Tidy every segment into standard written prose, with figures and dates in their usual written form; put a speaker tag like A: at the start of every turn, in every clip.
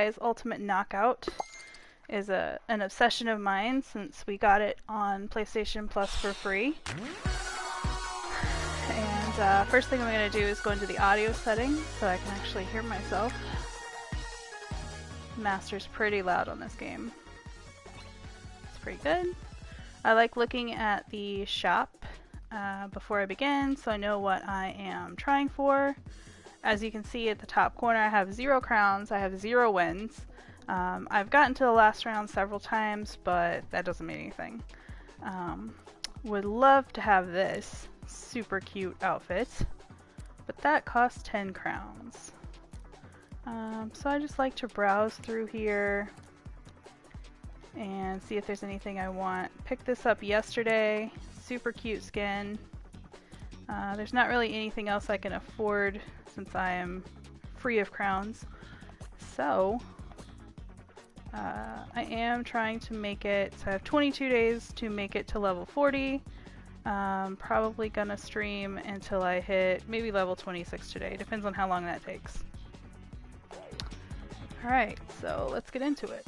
A: Guys Ultimate Knockout is an obsession of mine since we got it on PlayStation Plus for free. And first thing I'm going to do is go into the audio settings so I can actually hear myself. Master's pretty loud on this game. It's pretty good. I like looking at the shop before I begin so I know what I am trying for. As you can see at the top corner, I have 0 crowns, I have 0 wins. I've gotten to the last round several times, but that doesn't mean anything. Would love to have this super cute outfit, but that costs 10 crowns. So I just like to browse through here and see if there's anything I want. Picked this up yesterday, super cute skin. There's not really anything else I can afford since I am free of crowns. So I am trying to make it, so I have 22 days to make it to level 40. Probably gonna stream until I hit maybe level 26 today, depends on how long that takes. Alright, so let's get into it.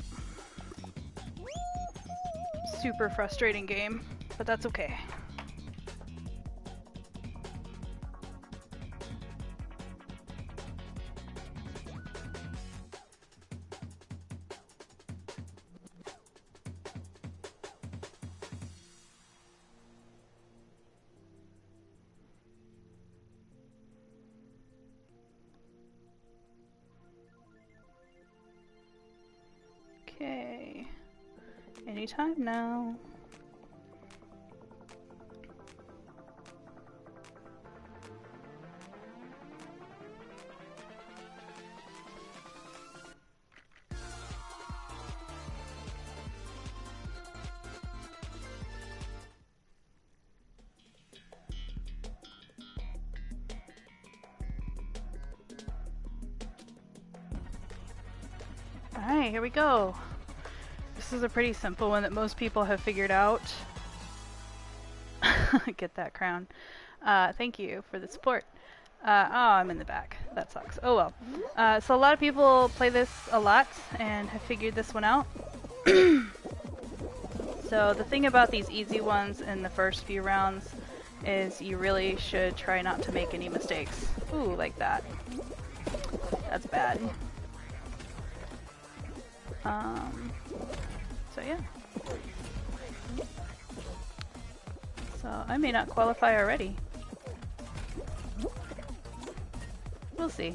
A: Super frustrating game, but that's okay. Okay, anytime now. Alright, here we go. This is a pretty simple one that most people have figured out. Get that crown. Thank you for the support. Oh, I'm in the back. That sucks. Oh well. So a lot of people play this a lot and have figured this one out. So the thing about these easy ones in the first few rounds is you really should try not to make any mistakes. Ooh, like that. That's bad. So yeah. So I may not qualify already. We'll see.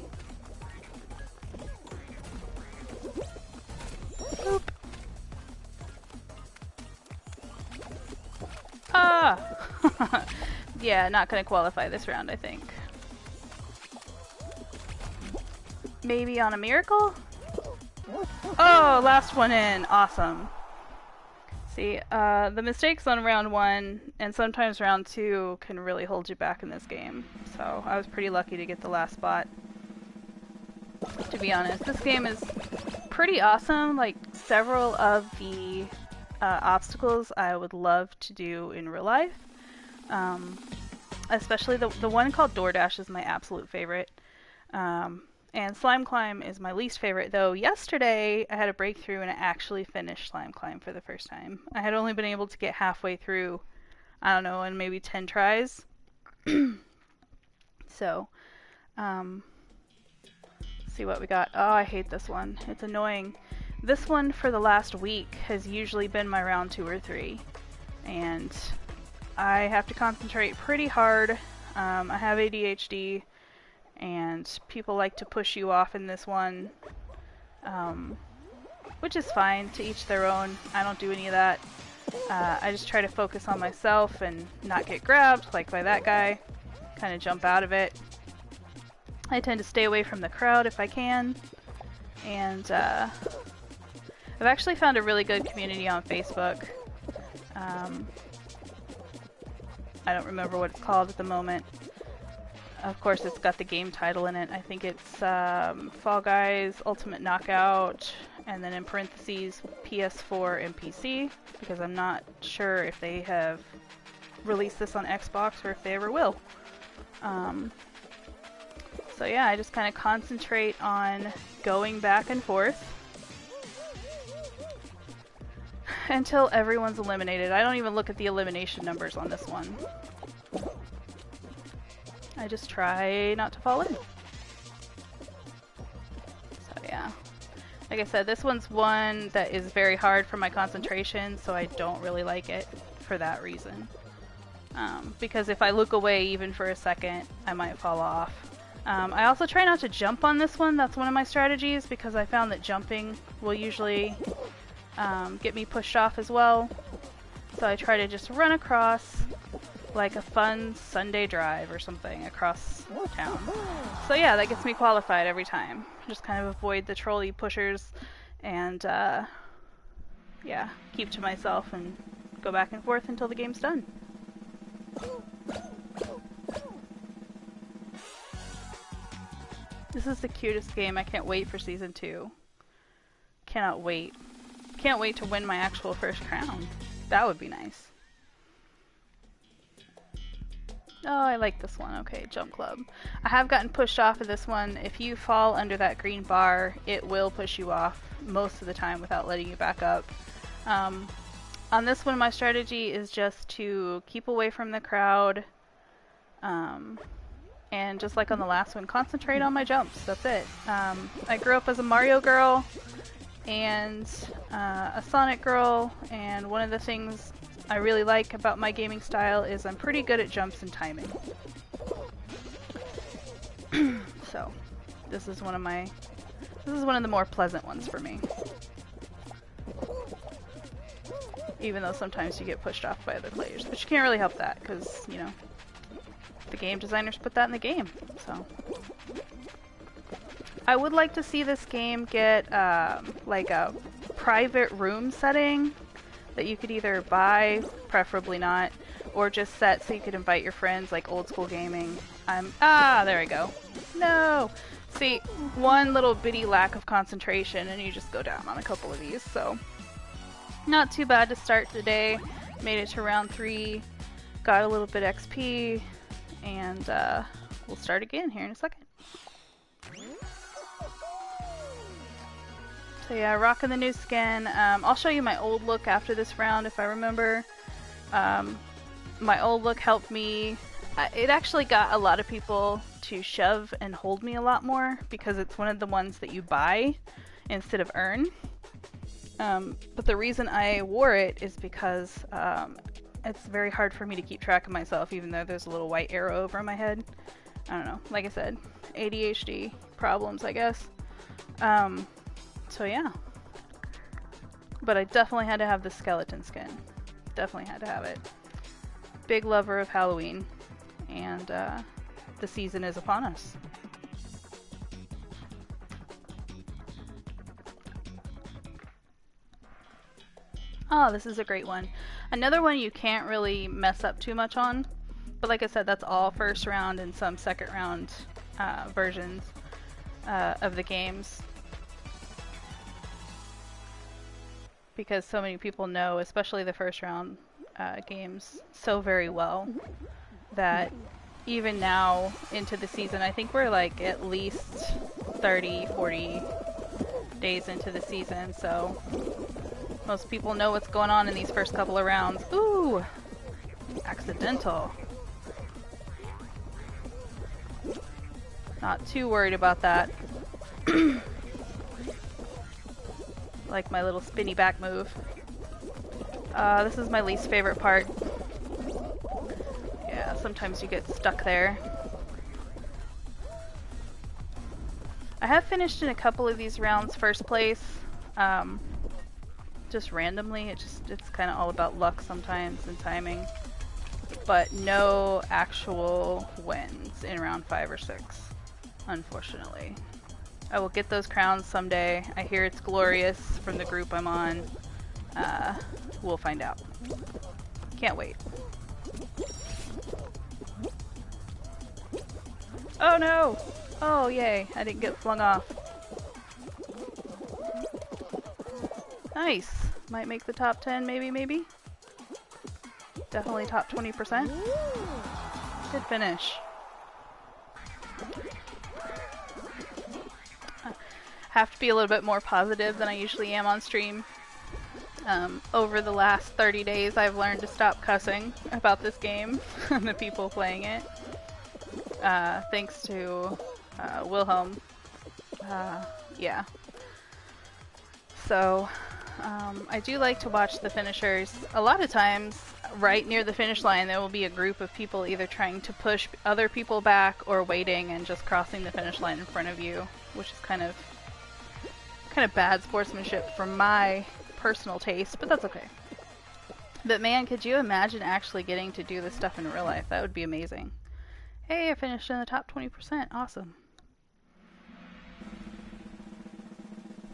A: Oop. Ah! Yeah, not gonna qualify this round, I think. Maybe on a miracle? Oh, last one in. Awesome. See, the mistakes on round 1 and sometimes round 2 can really hold you back in this game. So I was pretty lucky to get the last spot. To be honest, this game is pretty awesome. Like, several of the obstacles I would love to do in real life. Especially the one called DoorDash is my absolute favorite. And Slime Climb is my least favorite, though yesterday I had a breakthrough and I actually finished Slime Climb for the first time. I had only been able to get halfway through, I don't know, in maybe 10 tries. So, see what we got. Oh, I hate this one. It's annoying. This one for the last week has usually been my round 2 or 3. And I have to concentrate pretty hard. I have ADHD. And people like to push you off in this one, which is fine, to each their own. I don't do any of that. I just try to focus on myself and not get grabbed, like by that guy. Kind of jump out of it. I tend to stay away from the crowd if I can. And I've actually found a really good community on Facebook. I don't remember what it's called at the moment. Of course, it's got the game title in it. I think it's Fall Guys Ultimate Knockout, and then in parentheses PS4 and PC, because I'm not sure if they have released this on Xbox or if they ever will. So yeah, I just kind of concentrate on going back and forth until everyone's eliminated. I don't even look at the elimination numbers on this one. I just try not to fall in. So yeah. Like I said, this one's one that is very hard for my concentration, so I don't really like it for that reason. Because if I look away even for a second, I might fall off. I also try not to jump on this one. That's one of my strategies, because I found that jumping will usually get me pushed off as well. So I try to just run across like a fun Sunday drive or something across town. So yeah, that gets me qualified every time. Just kind of avoid the trolley pushers and yeah, keep to myself and go back and forth until the game's done. This is the cutest game. I can't wait for Season 2. Cannot wait. Can't wait to win my actual first crown. That would be nice. Oh, I like this one. Okay, Jump Club. I have gotten pushed off of this one. If you fall under that green bar, it will push you off most of the time without letting you back up. On this one, my strategy is just to keep away from the crowd. And just like on the last one, concentrate on my jumps. That's it. I grew up as a Mario girl and a Sonic girl, and one of the things I really like about my gaming style is I'm pretty good at jumps and timing. So, this is one of the more pleasant ones for me. Even though sometimes you get pushed off by other players, but you can't really help that because, you know, the game designers put that in the game. So I would like to see this game get like a private room setting that you could either buy, preferably not, or just set so you could invite your friends, like old school gaming. There we go. No! See, one little bitty lack of concentration and you just go down on a couple of these, so not too bad to start today. Made it to round 3, got a little bit XP, and we'll start again here in a second. So yeah, rocking the new skin. I'll show you my old look after this round if I remember. My old look helped me. It actually got a lot of people to shove and hold me a lot more because it's one of the ones that you buy instead of earn. But the reason I wore it is because it's very hard for me to keep track of myself even though there's a little white arrow over my head. I don't know, like I said, ADHD problems, I guess. So yeah. But I definitely had to have the skeleton skin. Definitely had to have it. Big lover of Halloween. And the season is upon us. Oh, this is a great one. Another one you can't really mess up too much on. But like I said, that's all first round and some second round versions of the games. Because so many people know, especially the first round games, so very well that even now into the season, I think we're like at least 30, 40 days into the season, so most people know what's going on in these first couple of rounds. Ooh! Accidental. Not too worried about that. Like my little spinny back move. This is my least favorite part. Yeah, sometimes you get stuck there. I have finished in a couple of these rounds first place. Just randomly. It's kind of all about luck sometimes and timing. But no actual wins in round 5 or 6, unfortunately. I will get those crowns someday. I hear it's glorious from the group I'm on. We'll find out. Can't wait. Oh no! Oh yay, I didn't get flung off. Nice! Might make the top 10, maybe? Definitely top 20%. Good finish. Have to be a little bit more positive than I usually am on stream. Over the last 30 days, I've learned to stop cussing about this game and the people playing it. Thanks to Wilhelm. Yeah. So, I do like to watch the finishers. A lot of times, right near the finish line, there will be a group of people either trying to push other people back or waiting and just crossing the finish line in front of you, which is kind of bad sportsmanship for my personal taste, but that's okay. But man, could you imagine actually getting to do this stuff in real life? That would be amazing. Hey, I finished in the top 20%. Awesome.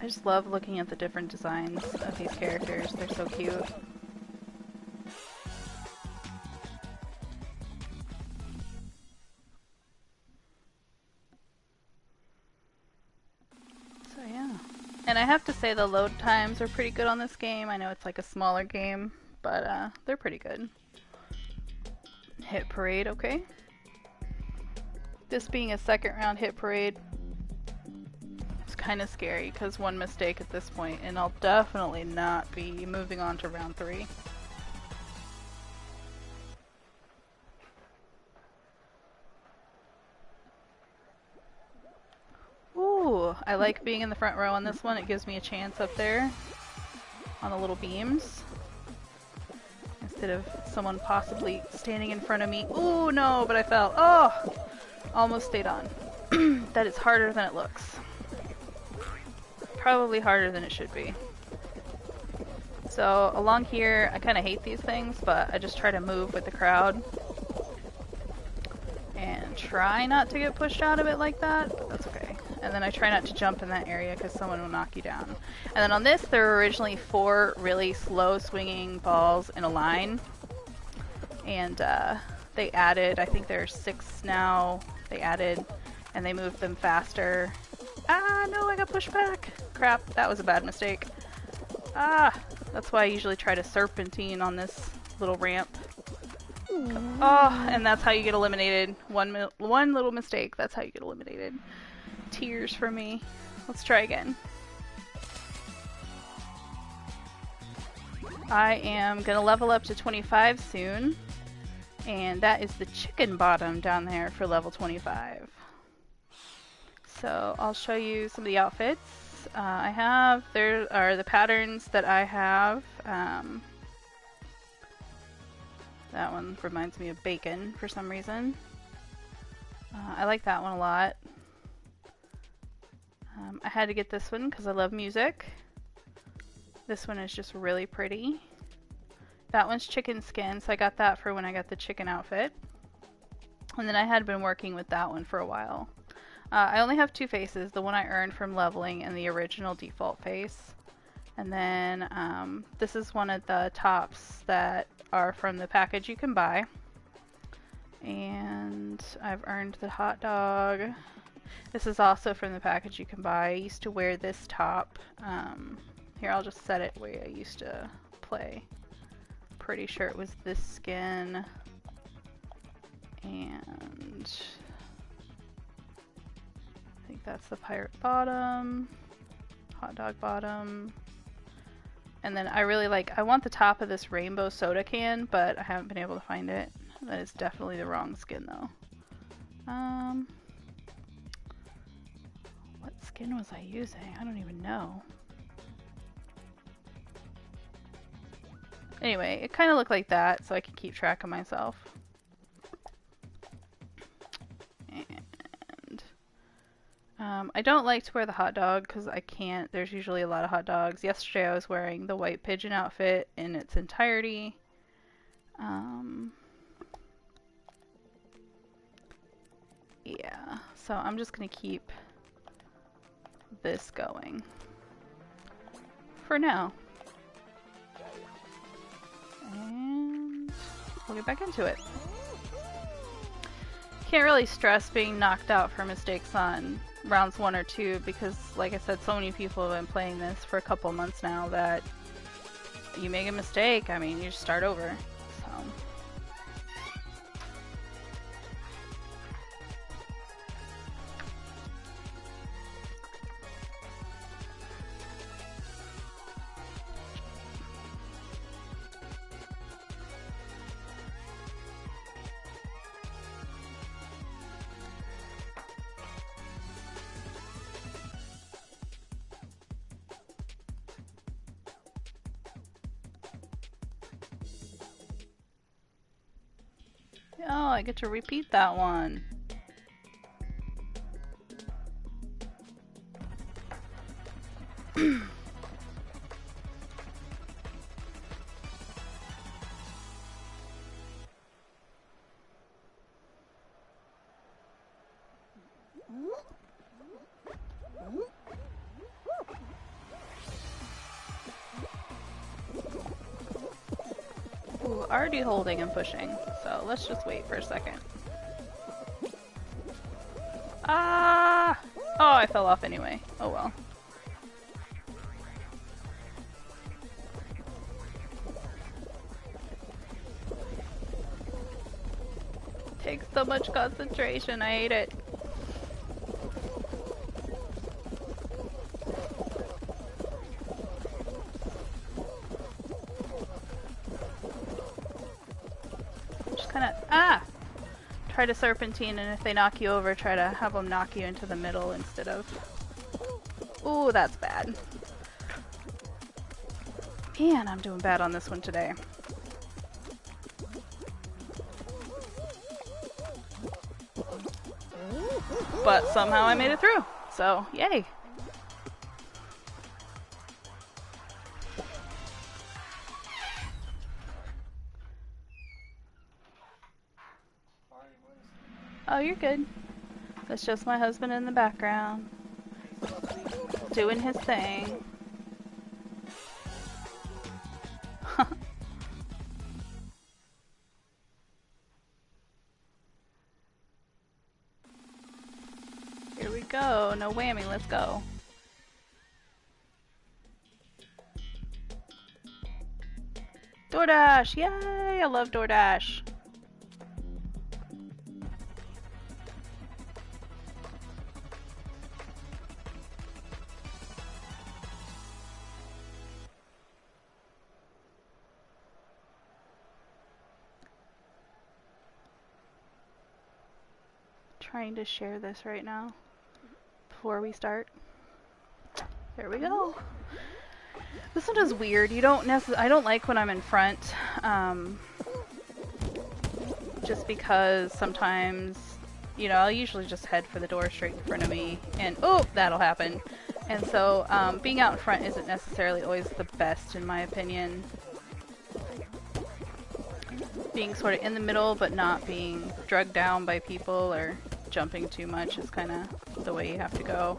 A: I just love looking at the different designs of these characters. They're so cute. So yeah. And I have to say the load times are pretty good on this game. I know it's like a smaller game, but they're pretty good. Hit Parade, okay. This being a second round Hit Parade, it's kind of scary because one mistake at this point and I'll definitely not be moving on to round 3. Ooh, I like being in the front row on this one. It gives me a chance up there on the little beams instead of someone possibly standing in front of me. Ooh, no, but I fell. Oh, almost stayed on. That is harder than it looks. Probably harder than it should be. So along here, I kind of hate these things, but I just try to move with the crowd and try not to get pushed out of it like that, but that's okay. And then I try not to jump in that area because someone will knock you down. And then on this, there were originally 4 really slow swinging balls in a line. And they added, I think there are 6 now, they added, and they moved them faster. Ah, no, I got pushed back. Crap, that was a bad mistake. Ah, that's why I usually try to serpentine on this little ramp. Oh, and that's how you get eliminated. One little mistake, that's how you get eliminated. Tears for me. Let's try again. I am gonna level up to 25 soon, and that is the chicken bottom down there for level 25. So I'll show you some of the outfits I have. There are the patterns that I have. That one reminds me of bacon for some reason. I like that one a lot. I had to get this one because I love music. This one is just really pretty. That one's chicken skin, so I got that for when I got the chicken outfit. And then I had been working with that one for a while. I only have 2 faces, the one I earned from leveling and the original default face. And then this is one of the tops that are from the package you can buy. And I've earned the hot dog. This is also from the package you can buy. I used to wear this top. Here, I'll just set it where I used to play. Pretty sure it was this skin. And I think that's the pirate bottom, hot dog bottom. And then I really like, I want the top of this rainbow soda can, but I haven't been able to find it. That is definitely the wrong skin though. What skin was I using? I don't even know. Anyway, it kind of looked like that, so I can keep track of myself. And I don't like to wear the hot dog because I can't. There's usually a lot of hot dogs. Yesterday I was wearing the white pigeon outfit in its entirety. Yeah, so I'm just gonna keep this going for now. And we'll get back into it. Can't really stress being knocked out for mistakes on rounds 1 or 2 because, like I said, so many people have been playing this for a couple months now that you make a mistake, I mean, you just start over. So. Oh, I get to repeat that one. Ooh, already holding and pushing, so let's just wait for a second. Ah! Oh, I fell off anyway. Oh well. Takes so much concentration, I hate it. Just kinda, try to serpentine, and if they knock you over, try to have them knock you into the middle instead of... Ooh, that's bad. Man, I'm doing bad on this one today. But somehow I made it through, so yay. Oh, you're good. That's just my husband in the background, doing his thing. Here we go. No whammy, let's go. DoorDash! Yay! I love DoorDash. Trying to share this right now before we start. There we go. This one is weird. You don't I don't like when I'm in front, just because sometimes, you know, I'll usually just head for the door straight in front of me, and oh, that'll happen. And so, being out in front isn't necessarily always the best, in my opinion. Being sort of in the middle, but not being drugged down by people or jumping too much is kind of the way you have to go.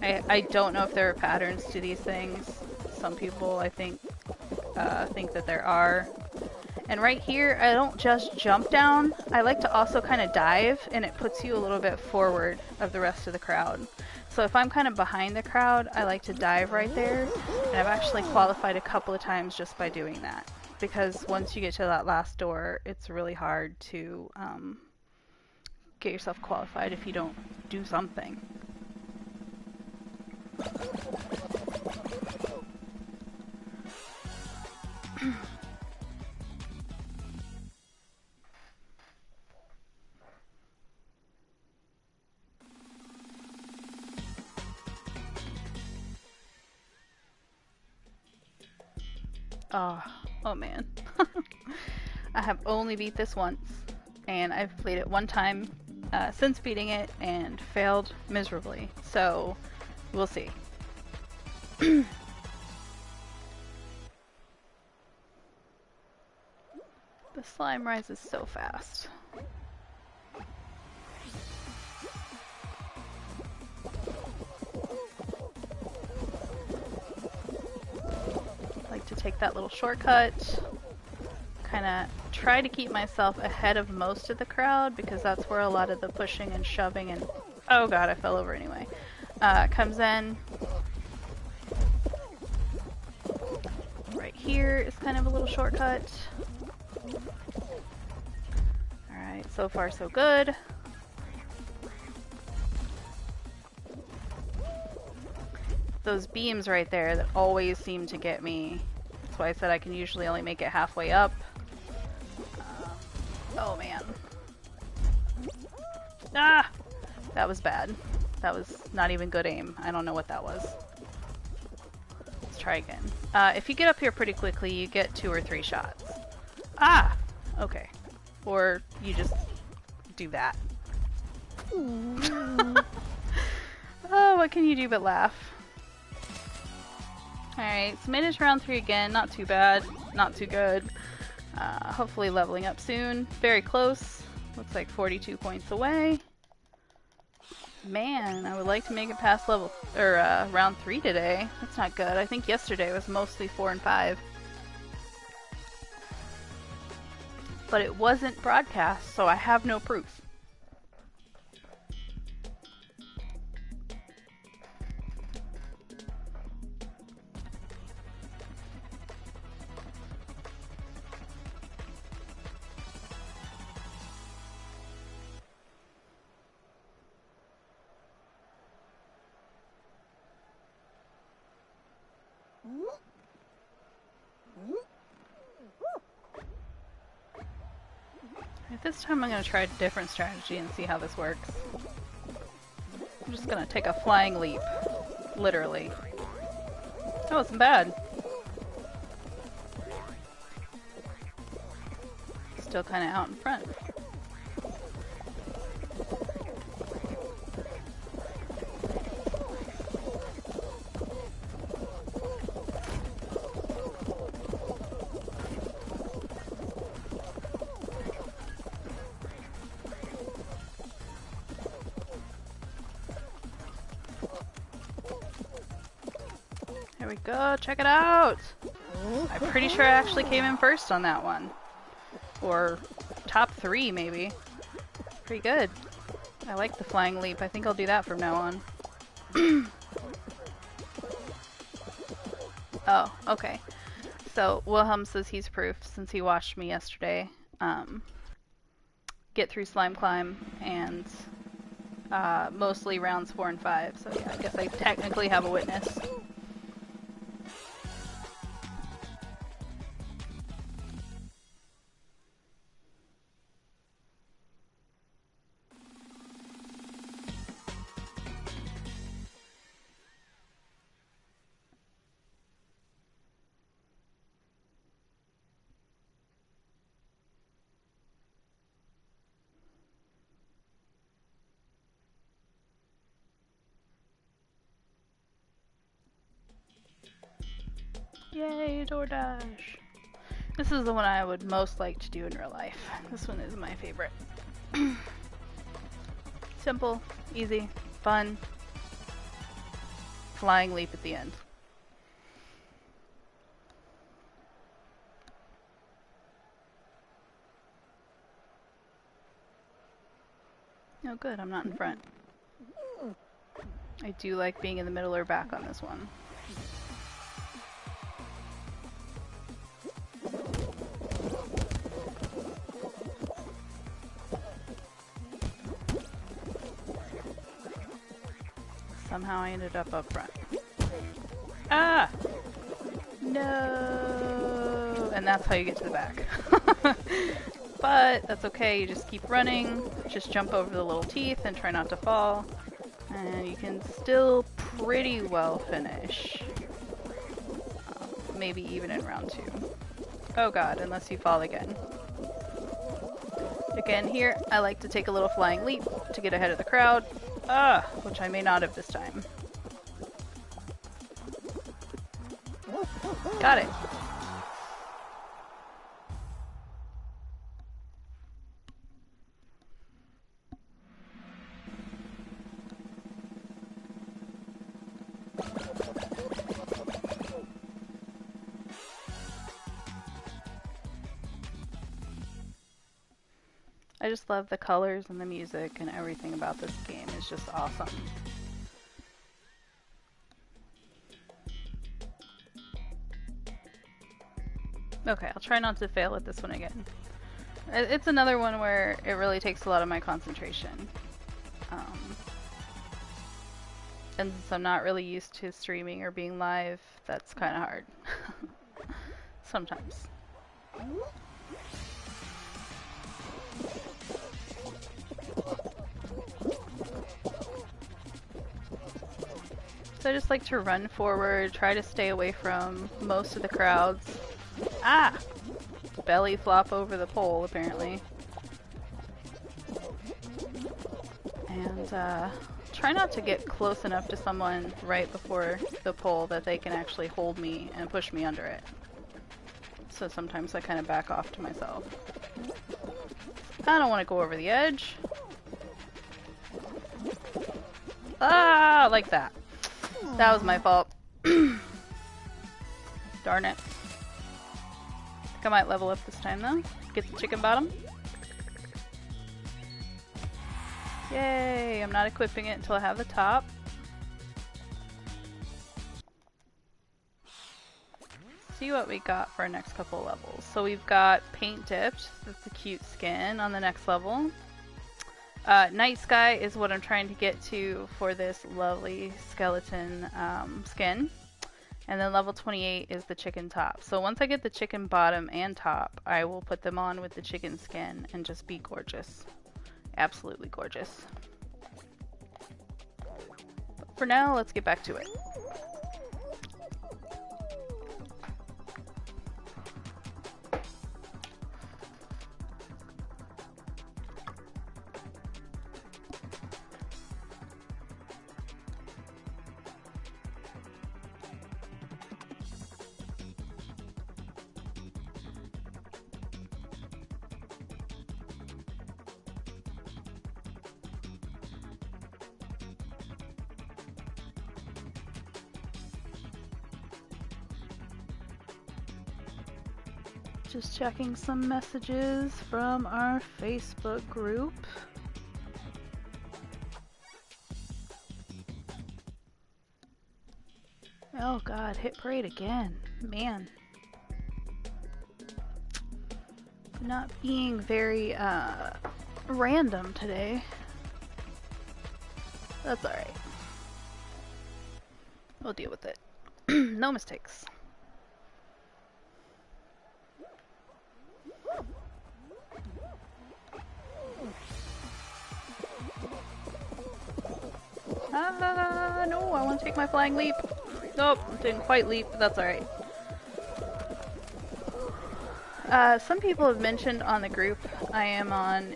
A: I don't know if there are patterns to these things. Some people, I think that there are. And right here, I don't just jump down. I like to also kind of dive, and it puts you a little bit forward of the rest of the crowd. So if I'm kind of behind the crowd, I like to dive right there. And I've actually qualified a couple of times just by doing that. Because once you get to that last door, it's really hard to get yourself qualified if you don't do something. Oh man. I have only beat this once, and I've played it one time since beating it and failed miserably. So we'll see. The slime rises so fast. I like to take that little shortcut. Kind of try to keep myself ahead of most of the crowd because that's where a lot of the pushing and shoving and oh god, I fell over anyway. Comes in. Right here is kind of a little shortcut. Alright, so far so good. Those beams right there that always seem to get me. That's why I said I can usually only make it halfway up. Oh man. Ah! That was bad. That was not even good aim. I don't know what that was. Let's try again. If you get up here pretty quickly, you get 2 or 3 shots. Ah! Okay. Or you just do that. Oh, what can you do but laugh? Alright, so made it to round 3 again. Not too bad. Not too good. Hopefully leveling up soon. Very close. Looks like 42 points away. Man, I would like to make it past level or round 3 today. That's not good. I think yesterday was mostly 4 and 5. But it wasn't broadcast, so I have no proof. This time I'm going to try a different strategy and see how this works. I'm just going to take a flying leap. Literally. That wasn't bad. Still kind of out in front. There we go, check it out! I'm pretty sure I actually came in first on that one. Or top 3 maybe. Pretty good. I like the flying leap. I think I'll do that from now on. Oh, okay. So Wilhelm says he's proof since he watched me yesterday get through Slime Climb and mostly rounds 4 and 5. So yeah, I guess I technically have a witness. Yay, DoorDash! This is the one I would most like to do in real life. This one is my favorite. Simple, easy, fun. Flying leap at the end. Oh good, I'm not in front. I do like being in the middle or back on this one. Somehow I ended up front. Ah! No! And that's how you get to the back. But that's okay, you just keep running, just jump over the little teeth and try not to fall. And you can still pretty well finish. Maybe even in round 2. Oh god, unless you fall again. Again here, I like to take a little flying leap to get ahead of the crowd. Which I may not have this time. Got it. I just love the colors and the music and everything about this game is just awesome. Okay, I'll try not to fail at this one again. It's another one where it really takes a lot of my concentration. And since I'm not really used to streaming or being live, that's kind of hard. Sometimes. So I just like to run forward, try to stay away from most of the crowds. Ah! belly flop over the pole, apparently. And try not to get close enough to someone right before the pole that they can actually hold me and push me under it. So sometimes I kind of back off to myself. I don't want to go over the edge. Ah, like that. That was my fault. Darn it. I think I might level up this time though. Get the chicken bottom. Yay! I'm not equipping it until I have the top. See what we got for our next couple levels. So we've got Paint Dipped. That's a cute skin on the next level. Night Sky is what I'm trying to get to for this lovely skeleton skin. And then level 28 is the chicken top. So once I get the chicken bottom and top, I will put them on with the chicken skin and just be gorgeous. Absolutely gorgeous. But for now, let's get back to it. Just checking some messages from our Facebook group. Oh god, hit parade again. Man. Not being very random today. That's alright. We'll deal with it. No mistakes. No, I want to take my flying leap. Nope, didn't quite leap, but that's alright. Some people have mentioned on the group I am on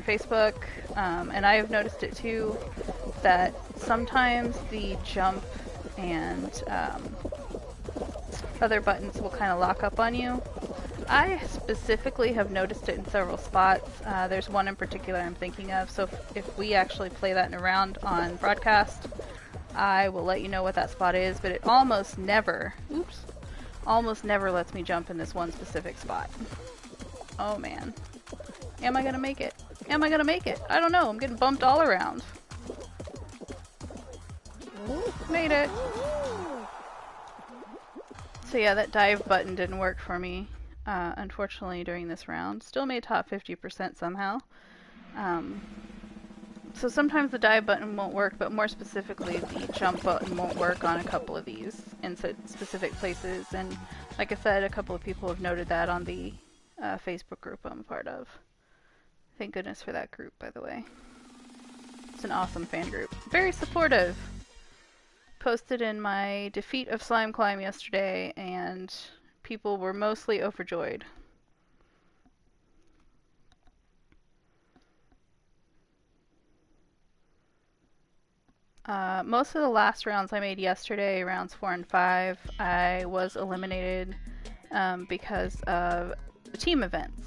A: Facebook, and I have noticed it too, that sometimes the jump and other buttons will kind of lock up on you. I specifically have noticed it in several spots. There's one in particular I'm thinking of, so if we actually play that in a round on broadcast, I will let you know what that spot is, but it almost never, almost never lets me jump in this one specific spot. Oh man. Am I gonna make it? Am I gonna make it? I don't know, I'm getting bumped all around. Made it! So yeah, that dive button didn't work for me. Unfortunately during this round. Still made top 50% somehow. So sometimes the dive button won't work, but more specifically the jump button won't work on a couple of these in specific places. And like I said, a couple of people have noted that on the Facebook group I'm a part of. Thank goodness for that group, by the way. It's an awesome fan group. Very supportive. Posted in my defeat of Slime Climb yesterday, and people were mostly overjoyed. Most of the last rounds I made yesterday, rounds 4 and 5, I was eliminated because of the team events,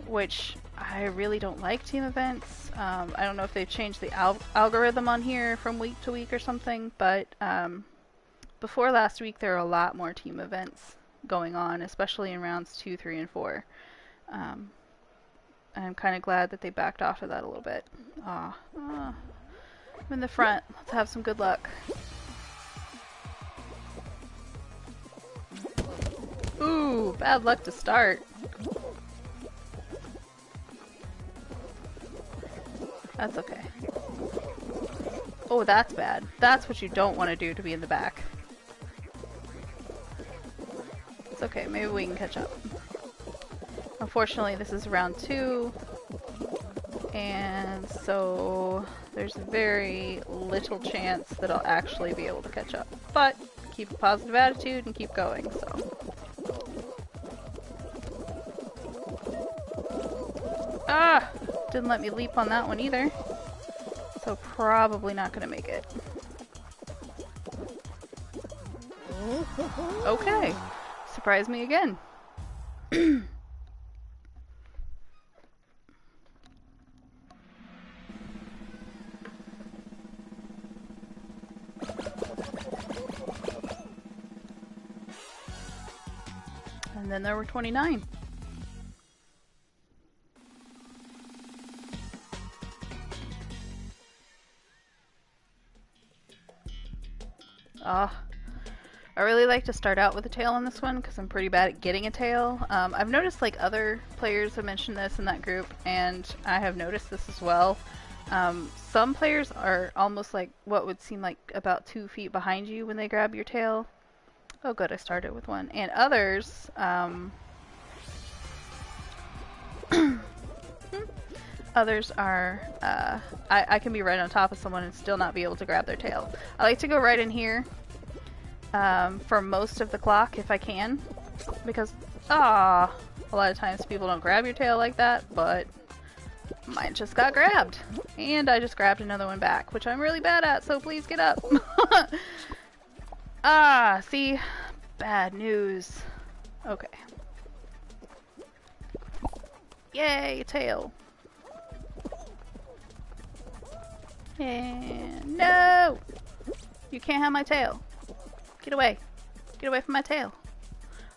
A: which I really don't like team events. I don't know if they've changed the algorithm on here from week to week or something, but before last week there were a lot more team events going on, especially in rounds 2, 3, and 4. I'm kind of glad that they backed off of that a little bit. I'm in the front. Let's have some good luck. Ooh, bad luck to start. That's okay. Oh, that's bad. That's what you don't want to do, to be in the back. It's okay, maybe we can catch up. Unfortunately, this is round 2, and so there's very little chance that I'll actually be able to catch up. But keep a positive attitude and keep going, so. Ah! Didn't let me leap on that one either. So probably not gonna make it. Okay. Surprise me again. And then there were 29. I really like to start out with a tail on this one because I'm pretty bad at getting a tail. I've noticed like other players have mentioned this in that group, and I have noticed this as well. Some players are almost like what would seem like about 2 feet behind you when they grab your tail. Oh good, I started with one. And others, others are, I can be right on top of someone and still not be able to grab their tail. I like to go right in here for most of the clock if I can, because a lot of times people don't grab your tail like that, but mine just got grabbed. And I just grabbed another one back, which I'm really bad at, so please get up. See? Bad news. Okay. Yay, tail. And no! You can't have my tail. Get away. Get away from my tail.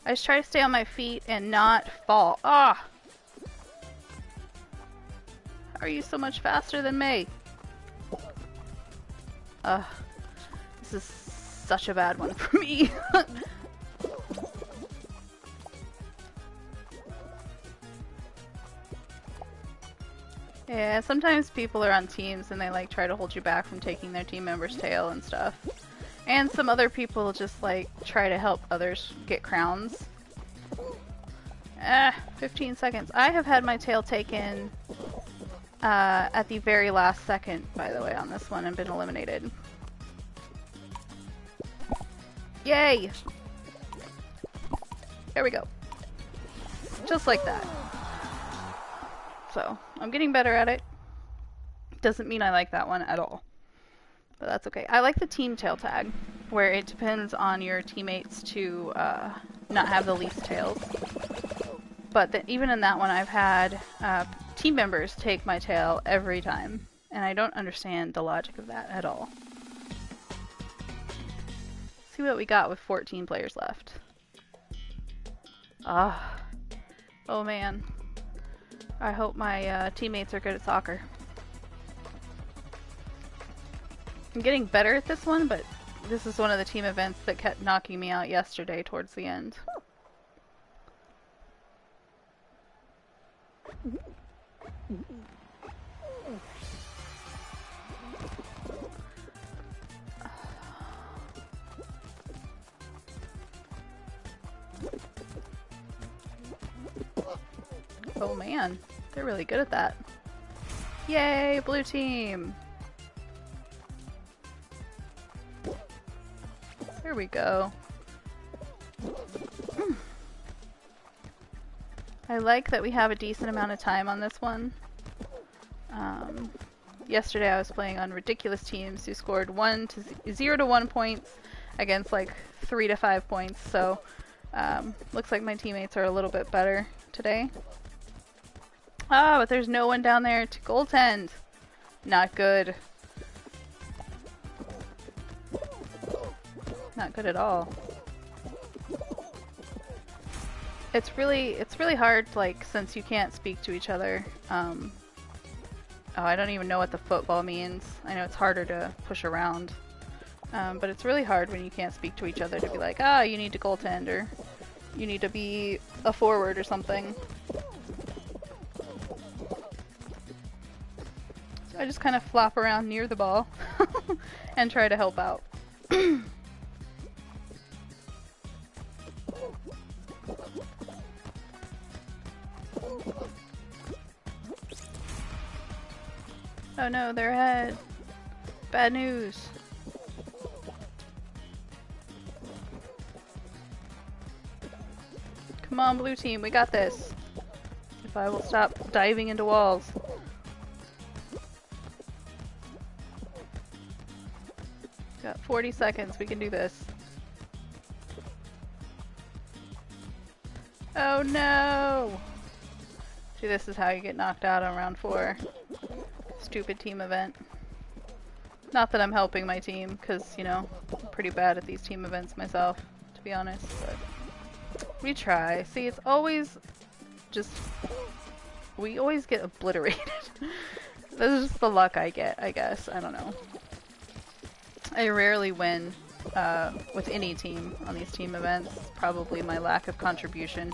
A: I just try to stay on my feet and not fall. Ah! How are you so much faster than me? This is such a bad one for me. Yeah, sometimes people are on teams and they like try to hold you back from taking their team member's tail and stuff. And some other people just like try to help others get crowns. 15 seconds. I have had my tail taken at the very last second, by the way, on this one and been eliminated. Yay! There we go. Just like that. So, I'm getting better at it. Doesn't mean I like that one at all. But that's okay. I like the team tail tag, where it depends on your teammates to not have the least tails. But even in that one, I've had team members take my tail every time, and I don't understand the logic of that at all. See what we got with 14 players left. Oh man. I hope my teammates are good at soccer. I'm getting better at this one, but this is one of the team events that kept knocking me out yesterday towards the end. Oh man, they're really good at that. Yay, blue team! There we go. I like that we have a decent amount of time on this one. Yesterday I was playing on ridiculous teams who scored 0 to 1 points against like 3 to 5 points, so looks like my teammates are a little bit better today. But there's no one down there to goaltend. Not good. Not good at all. It's really hard, like, since you can't speak to each other. Oh, I don't even know what the football means. I know it's harder to push around. But it's really hard when you can't speak to each other to be like, you need to goaltend, or you need to be a forward or something. I just kind of flop around near the ball and try to help out. Oh no, they're ahead. Bad news. Come on, blue team, we got this. If if I will stop diving into walls. Got 40 seconds, we can do this. Oh no! See, this is how you get knocked out on round 4. Stupid team event. Not that I'm helping my team, because, you know, I'm pretty bad at these team events myself, to be honest, but we try. See, it's always just... we always get obliterated. This is just the luck I get, I guess. I don't know. I rarely win with any team on these team events. Probably my lack of contribution.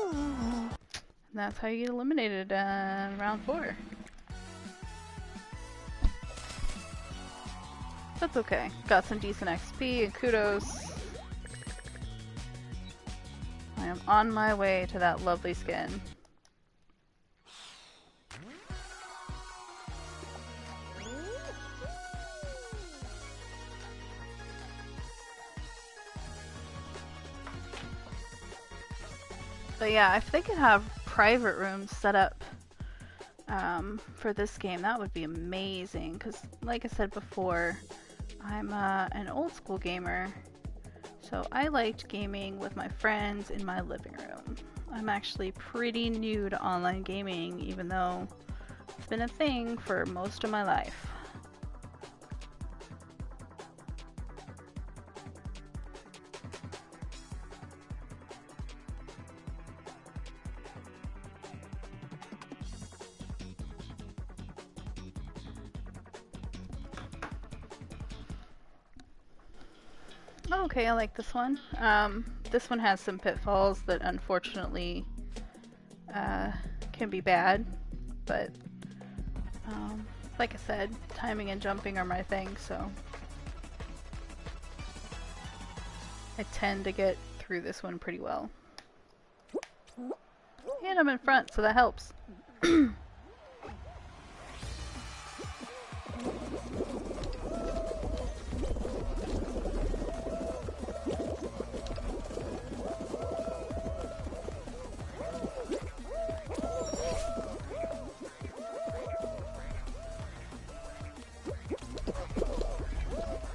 A: And that's how you get eliminated in round 4. That's okay. Got some decent XP and kudos. I am on my way to that lovely skin. But yeah, if they could have private rooms set up for this game, that would be amazing. Because, like I said before, I'm an old school gamer, so I liked gaming with my friends in my living room. I'm actually pretty new to online gaming, even though it's been a thing for most of my life. Okay, I like this one. This one has some pitfalls that unfortunately can be bad, but like I said, timing and jumping are my thing, so I tend to get through this one pretty well. And I'm in front, so that helps.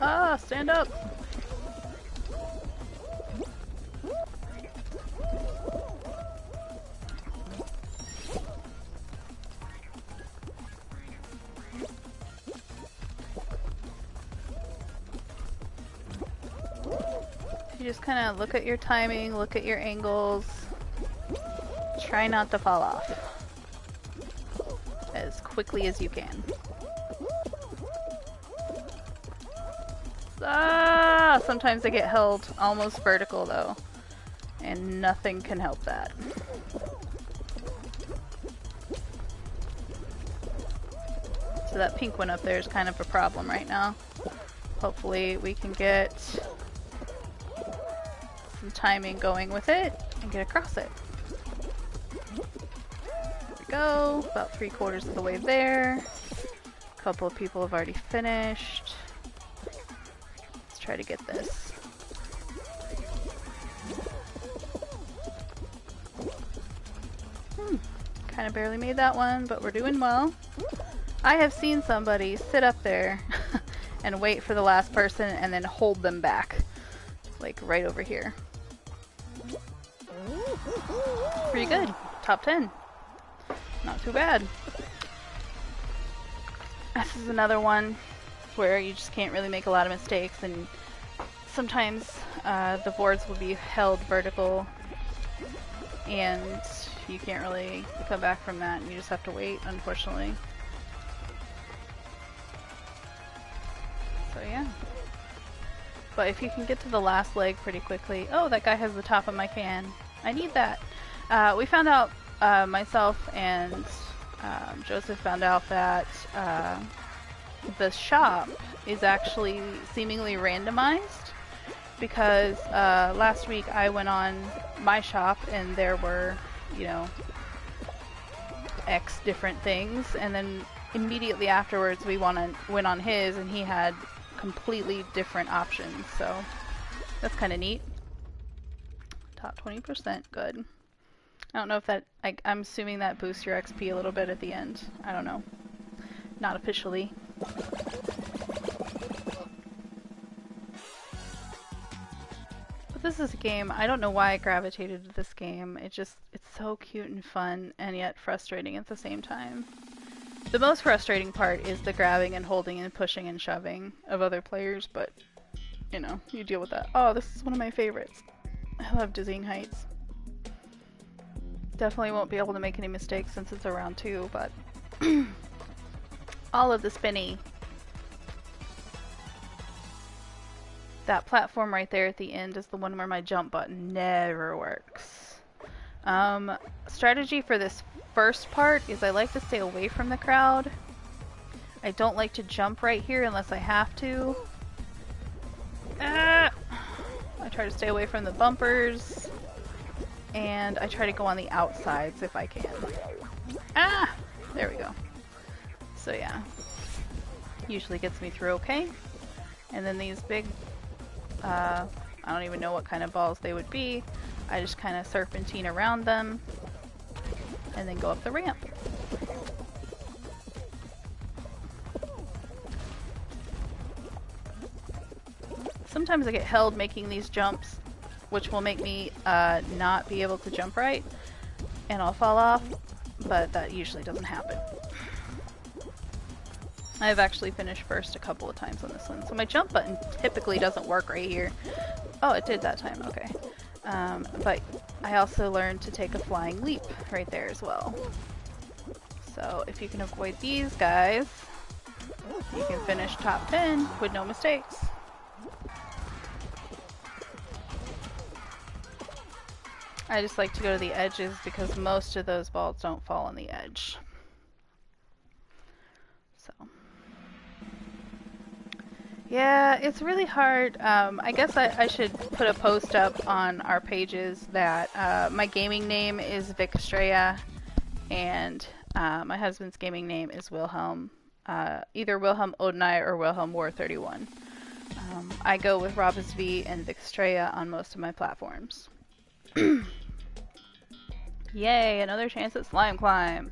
A: Ah, stand up! You just kind of look at your timing, look at your angles, try not to fall off as quickly as you can. Ah, sometimes I get held almost vertical though, and nothing can help that. So that pink one up there is kind of a problem right now. Hopefully we can get some timing going with it and get across it. There we go, about 3/4 of the way there. A couple of people have already finished. Try to get this. Kind of barely made that one, but we're doing well. I have seen somebody sit up there and wait for the last person and then hold them back. Like right over here. Pretty good. Top 10. Not too bad. This is another one where you just can't really make a lot of mistakes, and sometimes the boards will be held vertical and you can't really come back from that, and you just have to wait, unfortunately. So yeah. But if you can get to the last leg pretty quickly... Oh, that guy has the top of my can. I need that. We found out, myself and Joseph found out that the shop is actually seemingly randomized, because last week I went on my shop and there were, you know, X different things, and then immediately afterwards we went on his and he had completely different options. So That's kind of neat. Top 20%, good. I don't know if that, I'm assuming that boosts your XP a little bit at the end. I don't know. Not officially. But this is a game, I don't know why I gravitated to this game. It's so cute and fun, and yet frustrating at the same time. The most frustrating part is the grabbing and holding and pushing and shoving of other players, but, you know, you deal with that. Oh, this is one of my favorites. I love Dizzying Heights. Definitely won't be able to make any mistakes since it's a round 2, but all of the spinny. That platform right there at the end is the one where my jump button never works. Strategy for this first part is I like to stay away from the crowd. I don't like to jump right here unless I have to. I try to stay away from the bumpers. And I try to go on the outsides if I can. Ah! There we go. So yeah. Usually gets me through okay. And then these big, I don't even know what kind of balls they would be. I just kind of serpentine around them. And then go up the ramp. Sometimes I get held making these jumps, which will make me not be able to jump right, and I'll fall off, but that usually doesn't happen. I've actually finished first a couple of times on this one, so my jump button typically doesn't work right here. Oh, it did that time, okay. But I also learned to take a flying leap right there as well. So if you can avoid these guys, you can finish top 10 with no mistakes. I just like to go to the edges because most of those balls don't fall on the edge. So, yeah, it's really hard. I guess I should put a post up on our pages that my gaming name is Vic Estrella, and my husband's gaming name is Wilhelm, either Wilhelm Odenai or Wilhelm War 31. I go with Robus V and Vic Estrella on most of my platforms. Yay, another chance at Slime Climb.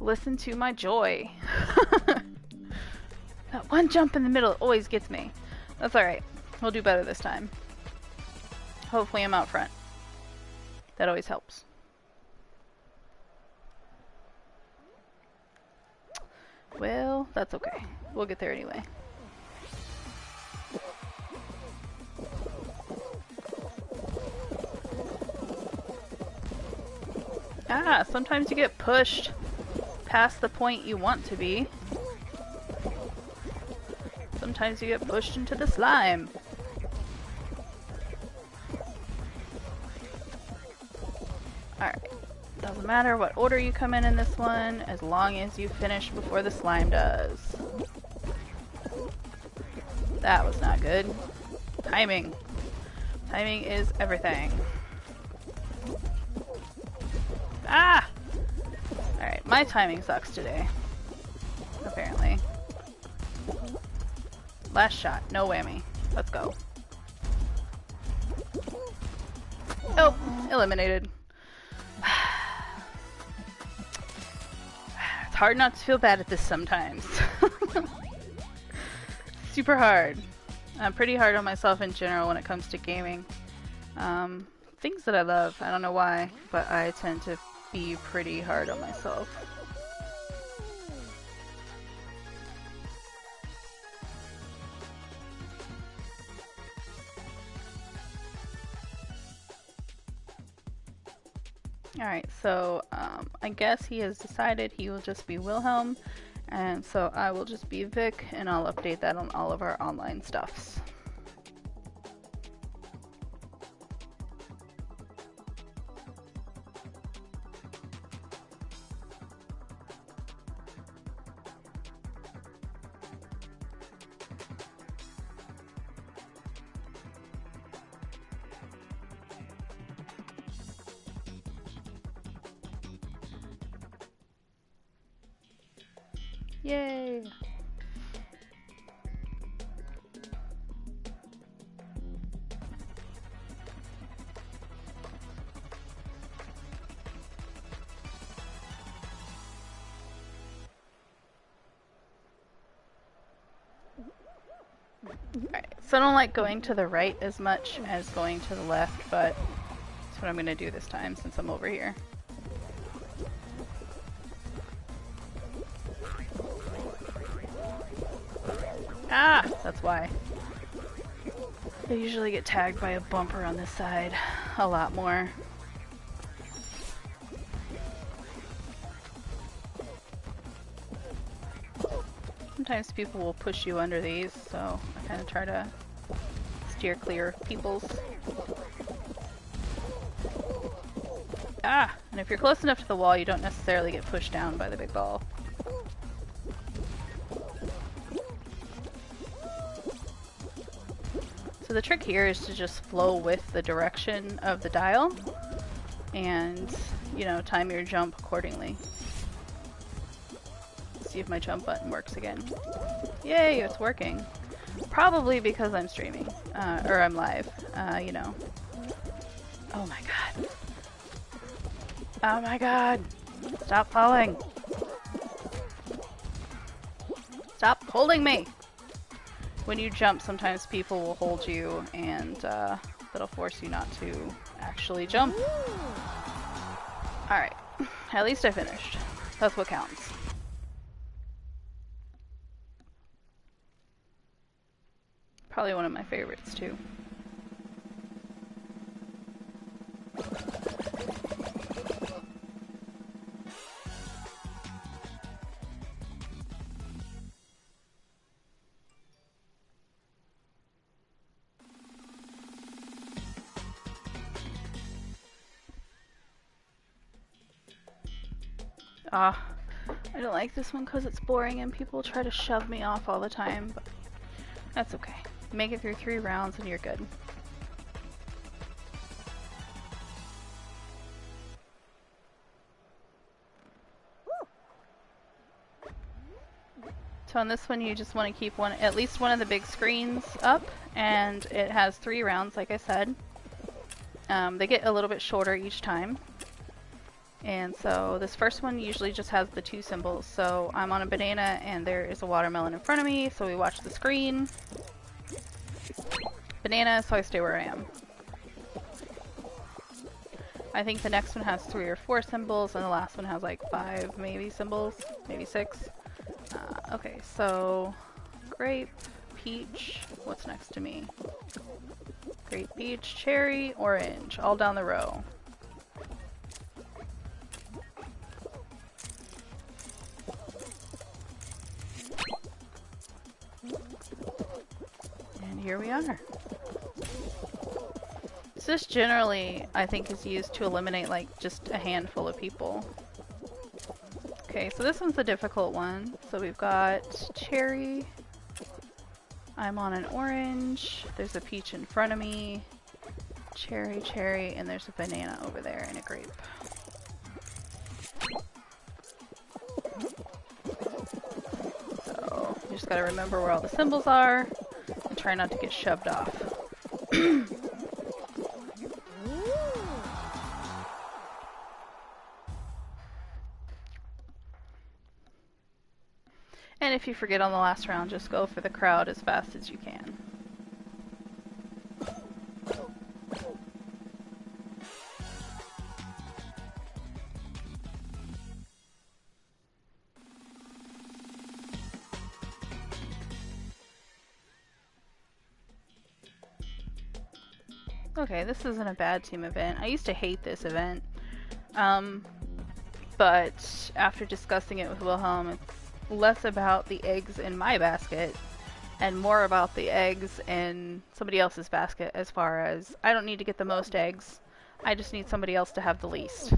A: Listen to my joy. That one jump in the middle always gets me. That's alright. We'll do better this time. Hopefully I'm out front. That always helps. Well, that's okay. We'll get there anyway. Ah, sometimes you get pushed past the point you want to be. Sometimes you get pushed into the slime. Alright. Doesn't matter what order you come in this one, as long as you finish before the slime does. That was not good. Timing. Timing is everything. Ah! Alright, my timing sucks today. Apparently. Last shot, no whammy. Let's go. Oh, eliminated. It's hard not to feel bad at this sometimes. Super hard. I'm pretty hard on myself in general when it comes to gaming. Things that I love, I don't know why, but I tend to be pretty hard on myself. Alright, so I guess he has decided he will just be Wilhelm, and so I will just be Vic, and I'll update that on all of our online stuffs. Yay! Alright, so I don't like going to the right as much as going to the left, but that's what I'm gonna do this time since I'm over here. Ah! That's why. I usually get tagged by a bumper on this side a lot more. Sometimes people will push you under these, so I kind of try to steer clear of people's. Ah! And if you're close enough to the wall, you don't necessarily get pushed down by the big ball. So the trick here is to just flow with the direction of the dial and, you know, time your jump accordingly. Let's see if my jump button works again. Yay, it's working. Probably because I'm streaming, or I'm live, you know. Oh my god. Oh my god! Stop falling! Stop holding me! When you jump, sometimes people will hold you and that'll force you not to actually jump. Alright, at least I finished. That's what counts. Probably one of my favorites too. I don't like this one because it's boring and people try to shove me off all the time, but that's okay. Make it through 3 rounds and you're good. So on this one you just want to keep at least one of the big screens up, and it has 3 rounds like I said. They get a little bit shorter each time. And so this first one usually just has the 2 symbols. So I'm on a banana and there is a watermelon in front of me, so we watch the screen. Banana, so I stay where I am. I think the next one has 3 or 4 symbols, and the last one has like 5 maybe symbols, maybe 6. Okay, so grape, peach, what's next to me? Grape, peach, cherry, orange, all down the row. And here we are. So this generally, I think, is used to eliminate like just a handful of people. Okay, so this one's the difficult one. So we've got cherry. I'm on an orange. There's a peach in front of me. Cherry, cherry, and there's a banana over there and a grape. So you just gotta remember where all the symbols are and try not to get shoved off. And if you forget on the last round, just go for the crowd as fast as you can. Okay, this isn't a bad team event. I used to hate this event, but after discussing it with Wilhelm, it's less about the eggs in my basket and more about the eggs in somebody else's basket, as far as I don't need to get the most eggs, I just need somebody else to have the least.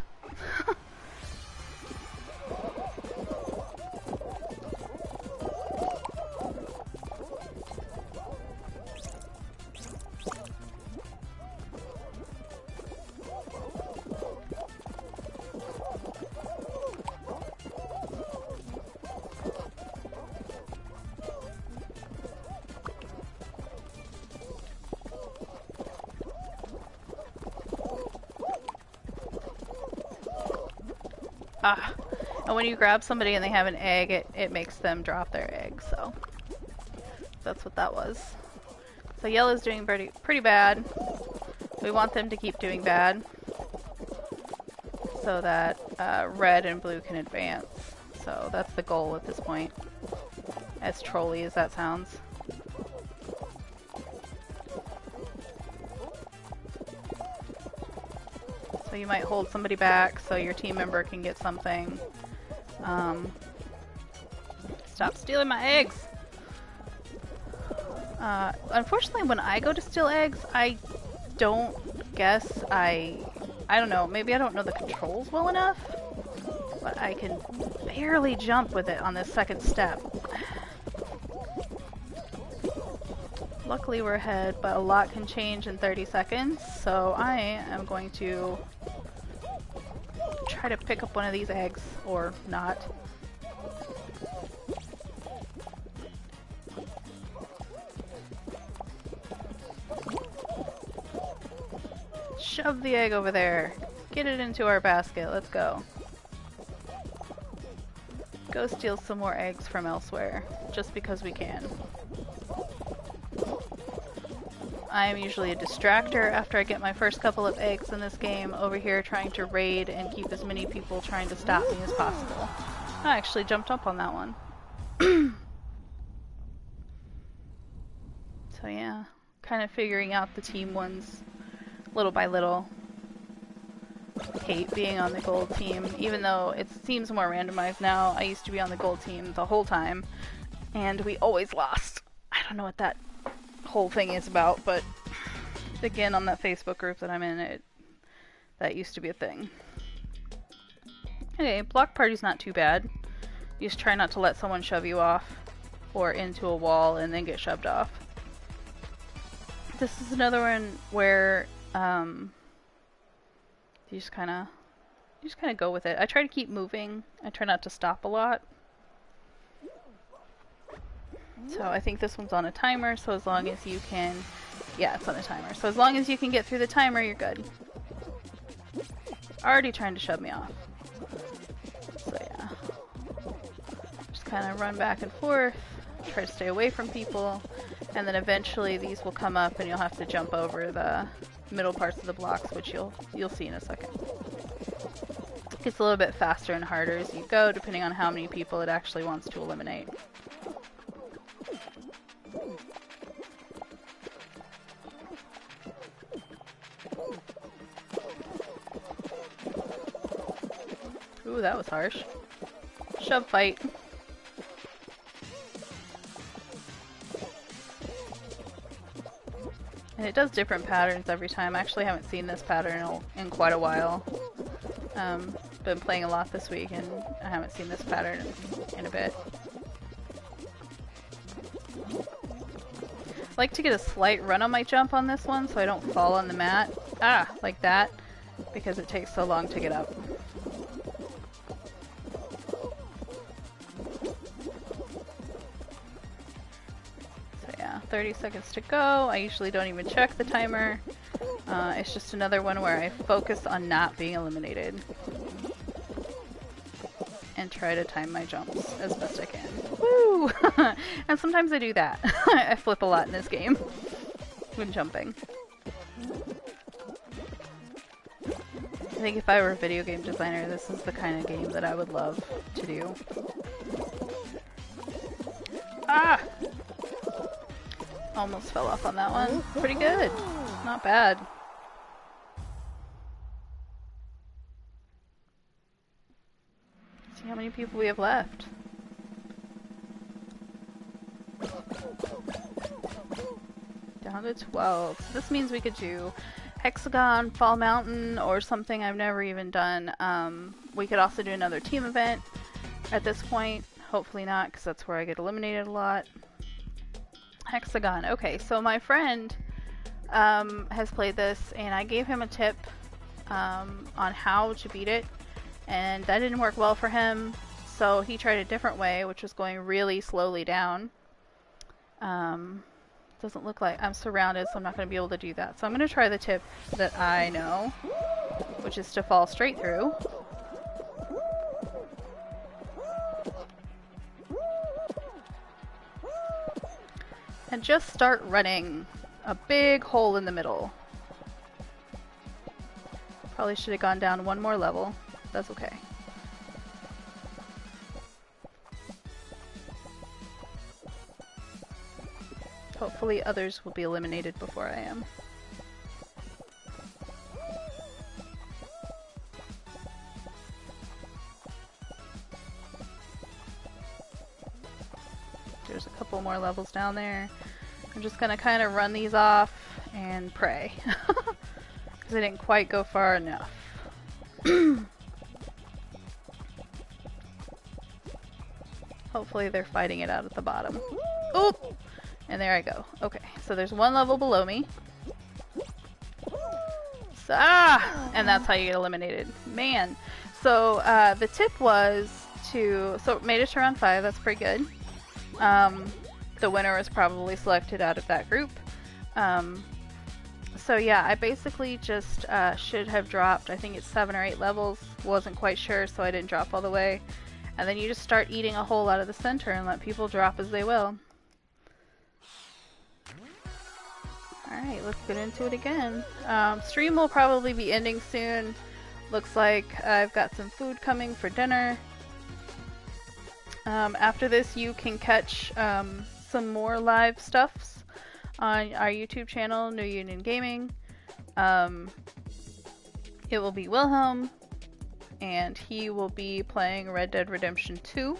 A: And when you grab somebody and they have an egg, it makes them drop their egg, so that's what that was. So yellow's doing pretty bad. We want them to keep doing bad so that red and blue can advance. So that's the goal at this point, as trolly as that sounds. So you might hold somebody back so your team member can get something. Stop stealing my eggs! Unfortunately, when I go to steal eggs, I don't guess I don't know, maybe I don't know the controls well enough, but I can barely jump with it on this second step. Luckily we're ahead, but a lot can change in 30 seconds, so I am going to try to pick up one of these eggs, or not. Shove the egg over there. Get it into our basket. Let's go. Go steal some more eggs from elsewhere, just because we can. I am usually a distractor after I get my first couple of eggs in this game, over here trying to raid and keep as many people trying to stop me as possible. I actually jumped up on that one. So yeah, kind of figuring out the team ones little by little. Hate being on the gold team, even though it seems more randomized now. I used to be on the gold team the whole time, and we always lost. I don't know what that whole thing is about, but again, on that Facebook group that I'm in, that used to be a thing. Okay, block party's not too bad. You just try not to let someone shove you off or into a wall and then get shoved off. This is another one where you just kind of go with it. I try to keep moving. I try not to stop a lot. So I think this one's on a timer, so as long as you can... Yeah, it's on a timer. So as long as you can get through the timer, you're good. Already trying to shove me off. So yeah. Just kind of run back and forth, try to stay away from people, and then eventually these will come up and you'll have to jump over the middle parts of the blocks, which you'll see in a second. It gets a little bit faster and harder as you go, depending on how many people it actually wants to eliminate. Ooh, that was harsh. Shove fight. And it does different patterns every time. I actually haven't seen this pattern in quite a while. Been playing a lot this week and I haven't seen this pattern in a bit. I like to get a slight run on my jump on this one so I don't fall on the mat. Ah, like that. Because it takes so long to get up. So yeah, 30 seconds to go. I usually don't even check the timer. It's just another one where I focus on not being eliminated. And try to time my jumps as best I can. Woo! And sometimes I do that. I flip a lot in this game when jumping. I think if I were a video game designer, this is the kind of game that I would love to do. Ah! Almost fell off on that one. Pretty good. Not bad. See how many people we have left. Down to 12. So this means we could do Hexagon, Fall Mountain, or something I've never even done. We could also do another team event at this point. Hopefully not, because that's where I get eliminated a lot. Hexagon. Okay, so my friend has played this, and I gave him a tip on how to beat it, and that didn't work well for him, so he tried a different way, which was going really slowly down. Doesn't look like I'm surrounded, so I'm not going to be able to do that. So I'm going to try the tip that I know, which is to fall straight through. And just start running. a big hole in the middle. Probably should have gone down one more level. That's okay. Hopefully others will be eliminated before I am. There's a couple more levels down there. I'm just gonna kind of run these off and pray. Because I didn't quite go far enough. Hopefully they're fighting it out at the bottom. Oop! And there I go. Okay, so there's one level below me. So, and that's how you get eliminated. Man. So the tip was to, so it made it to round 5, that's pretty good. The winner was probably selected out of that group. So yeah, I basically just should have dropped, I think it's 7 or 8 levels, wasn't quite sure, so I didn't drop all the way. And then you just start eating a hole out of the center and let people drop as they will. Alright, let's get into it again. Stream will probably be ending soon. Looks like I've got some food coming for dinner. After this you can catch some more live stuffs on our YouTube channel, New Union Gaming. It will be Wilhelm, and he will be playing Red Dead Redemption 2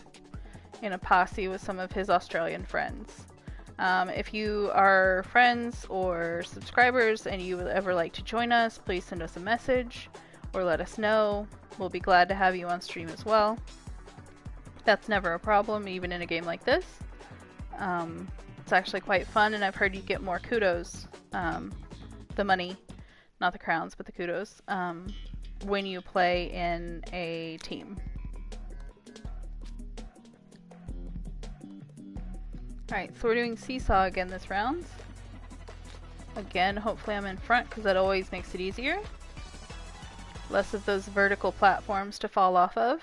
A: in a posse with some of his Australian friends. If you are friends or subscribers and you would ever like to join us, please send us a message or let us know. We'll be glad to have you on stream as well. That's never a problem, even in a game like this. It's actually quite fun, and I've heard you get more kudos, the money, not the crowns, but the kudos, when you play in a team. Alright, so we're doing Seesaw again this round. Again, hopefully I'm in front, because that always makes it easier. Less of those vertical platforms to fall off of.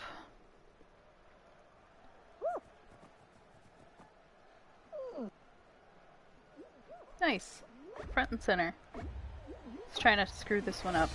A: Nice. Front and center. Let's try not to screw this one up.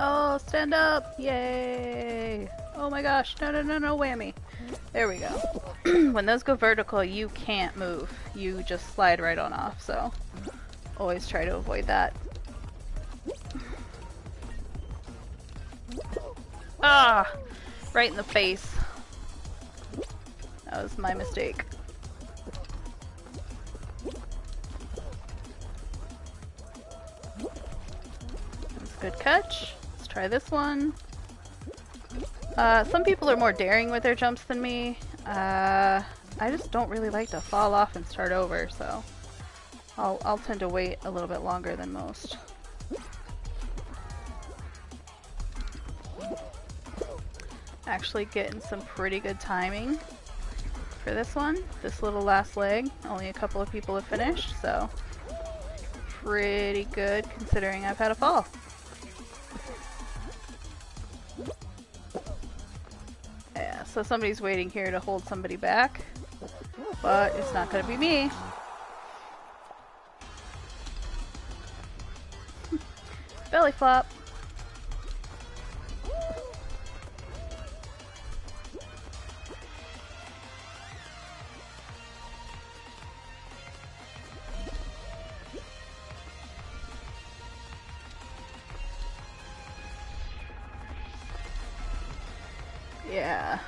A: Oh, stand up! Yay! Oh my gosh, no, no, no, no, whammy. There we go. When those go vertical, you can't move. You just slide right on off, so always try to avoid that. Ah! Right in the face. That was my mistake. That's a good catch. Let's try this one. Some people are more daring with their jumps than me. I just don't really like to fall off and start over, so I'll tend to wait a little bit longer than most. Actually getting some pretty good timing for this one. This little last leg, only a couple of people have finished, so pretty good considering I've had a fall. Yeah, so somebody's waiting here to hold somebody back, but it's not gonna be me. Belly flop. Yeah,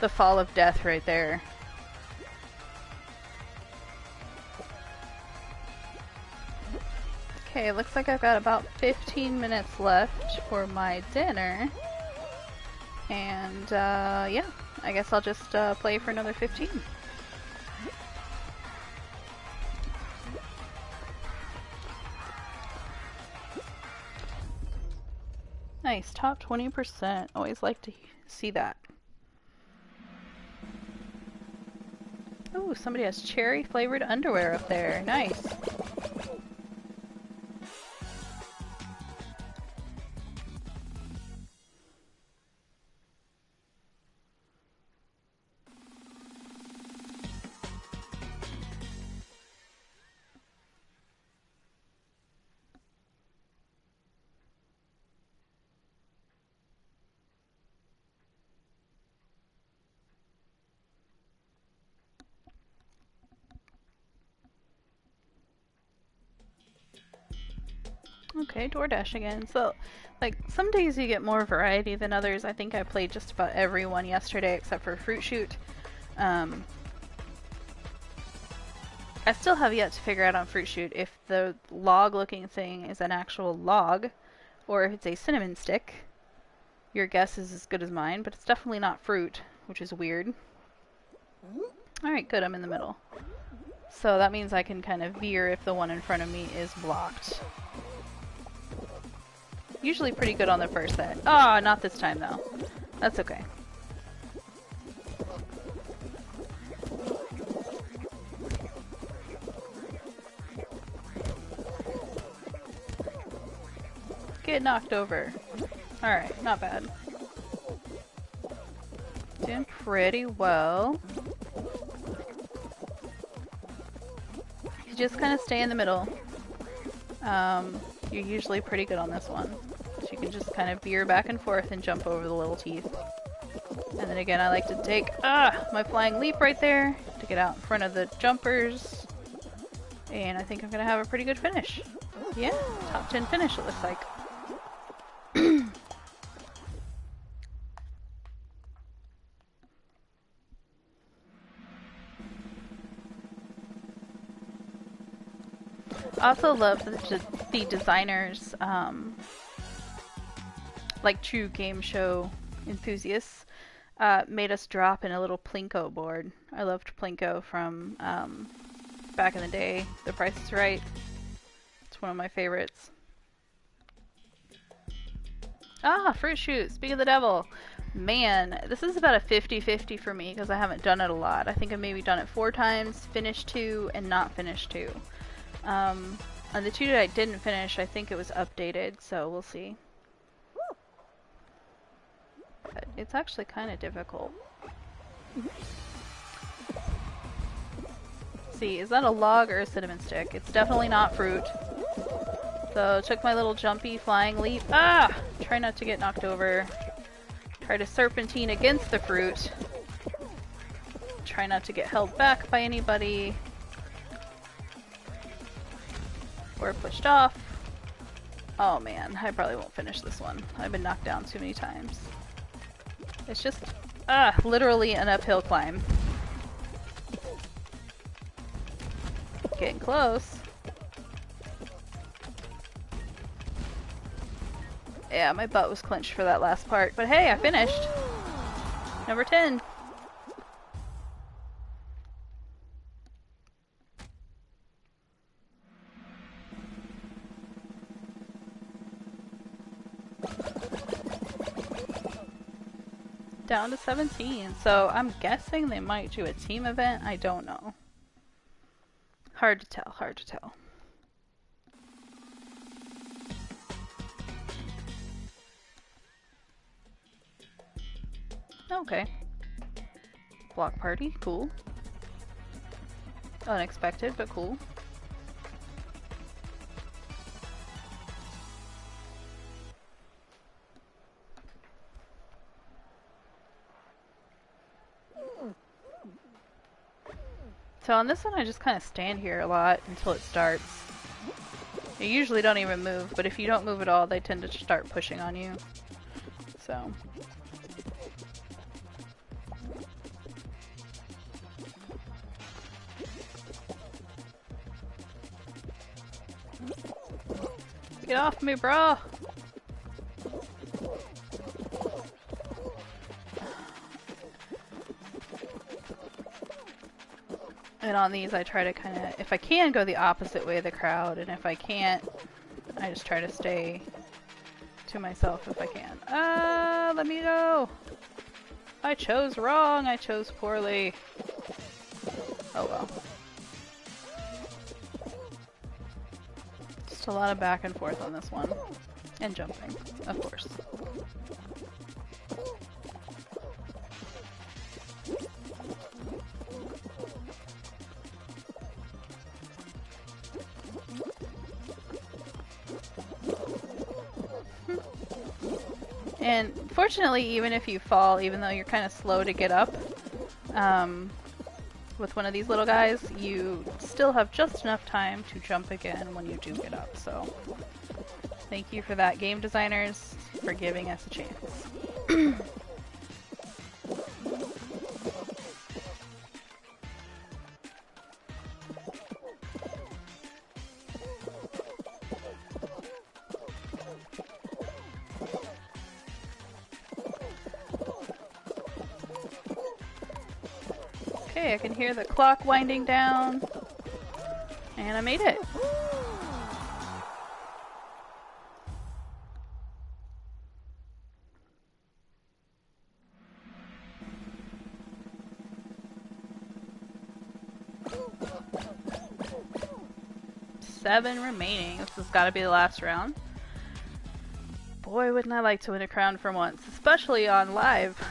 A: the fall of death right there. Okay, looks like I've got about 15 minutes left for my dinner. And yeah, I guess I'll just play for another 15. Nice, top 20%. Always like to see that. Ooh, somebody has cherry flavored underwear up there. Nice. Okay, DoorDash again. So, like, some days you get more variety than others. I think I played just about every one yesterday except for Fruit Shoot. I still have yet to figure out on Fruit Shoot if the log-looking thing is an actual log or if it's a cinnamon stick. Your guess is as good as mine, but it's definitely not fruit, which is weird. Alright, good, I'm in the middle. So that means I can kind of veer if the one in front of me is blocked. Usually pretty good on the first hit. Ah, not this time though. That's okay. Get knocked over. Alright, not bad. Doing pretty well. You just kind of stay in the middle. You're usually pretty good on this one. So you can just kind of veer back and forth and jump over the little teeth. And then again, I like to take my flying leap right there to get out in front of the jumpers. And I think I'm going to have a pretty good finish. Yeah, top 10 finish it looks like. I also love the designers, like true game show enthusiasts, made us drop in a little Plinko board. I loved Plinko from back in the day. The Price is Right. It's one of my favorites. Ah, Fruit Shoot, Speak of the Devil. Man, this is about a 50-50 for me because I haven't done it a lot. I think I've maybe done it 4 times, finished 2, and not finished 2. On the 2 that I didn't finish, I think it was updated, so we'll see. But it's actually kind of difficult. See, is that a log or a cinnamon stick? It's definitely not fruit. So, took my little jumpy flying leap. Ah! Try not to get knocked over. Try to serpentine against the fruit. Try not to get held back by anybody. Or pushed off. Oh man, I probably won't finish this one. I've been knocked down too many times. It's just, literally an uphill climb. Getting close. Yeah, my butt was clenched for that last part, but hey, I finished! Number 10. Down to 17, so I'm guessing they might do a team event. I don't know. Hard to tell, hard to tell. Okay. Block party, cool. Unexpected, but cool. So on this one I just kind of stand here a lot until it starts. You usually don't even move, but if you don't move at all, they tend to start pushing on you. So. Get off me, bro! And on these I try to kind of, if I can, go the opposite way of the crowd, and if I can't, I just try to stay to myself if I can. Let me go! I chose wrong! I chose poorly. Oh well. Just a lot of back and forth on this one. And jumping, of course. And fortunately, even if you fall, even though you're kind of slow to get up, with one of these little guys, you still have just enough time to jump again when you do get up. So, thank you for that, game designers, for giving us a chance. Okay, I can hear the clock winding down, and I made it. Seven remaining. This has got to be the last round. Boy, wouldn't I like to win a crown for once, especially on live.